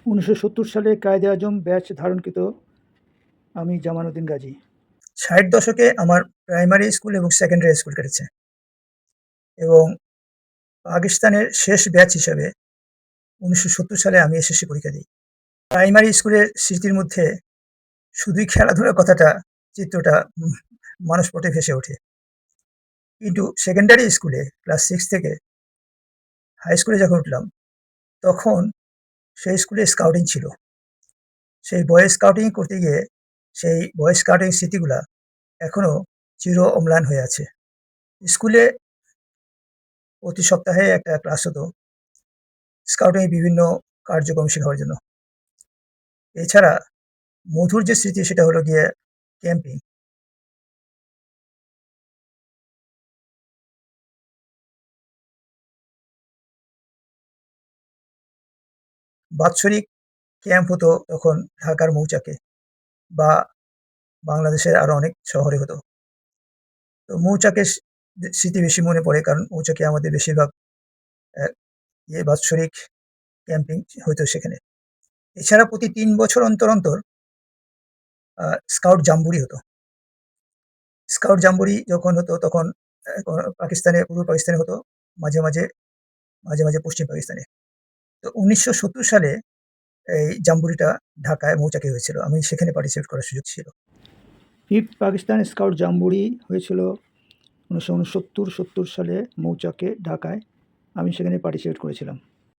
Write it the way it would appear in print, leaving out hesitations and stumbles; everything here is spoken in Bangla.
1970 সালে কায়েদে আজম ব্যাচ ধারণকৃত আমি জামানউদ্দিন গাজী। 60 দশকে আমার প্রাইমারি স্কুল এবং সেকেন্ডারি স্কুল কেটেছে এবং পাকিস্তানের শেষ ব্যাচ হিসেবে 1970 সালে আমি এসএসসি পরীক্ষা দিই। প্রাইমারি স্কুলের স্মৃতির মধ্যে শুধুই খেলাধুলার চিত্রটা মানসপটে ভেসে ওঠে। কিন্তু সেকেন্ডারি স্কুলে ক্লাস 6 থেকে হাই স্কুলে যখন উঠলাম, তখন সেই স্কুলে স্কাউটিং ছিল। সেই বয়েজ স্কাউটিং করতে গিয়ে সেই বয়েজ স্কাউটিং স্মৃতিগুলা এখনো চির অম্লান হয়ে আছে। স্কুলে প্রতি সপ্তাহে একটা ক্লাস হতো স্কাউটিং এর বিভিন্ন কার্যক্রম শেখার জন্য। এছাড়া মধুর যে স্মৃতি সেটা হলো গিয়ে ক্যাম্পিং। বাৎসরিক ক্যাম্প হতো তখন ঢাকার মৌচাকে বা বাংলাদেশের আরো অনেক শহরে হতো। তো মৌচাকের স্মৃতি বেশি মনে পড়ে কারণ মৌচাকে আমাদের বেশিরভাগ অ্যা বাৎসরিক ক্যাম্পিং হইতো সেখানে। এছাড়া প্রতি ৩ বছর অন্তর আ স্কাউট জাম্বুরি হতো। স্কাউট জাম্বুরি যখন হতো তখন পাকিস্তানে পূর্ব পাকিস্তানে হতো মাঝে মাঝে পশ্চিম পাকিস্তানে। তো ১৯৭০ সালে এই জাম্বুরিটা ঢাকায় মৌচাকে হয়েছিল। আমি সেখানে পার্টিসিপেট করার সুযোগ ছিল। 5th পাকিস্তান স্কাউট জাম্বুরি হয়েছিল 1969-70 সালে মৌচাকে ঢাকায়। আমি সেখানে পার্টিসিপেট করেছিলাম।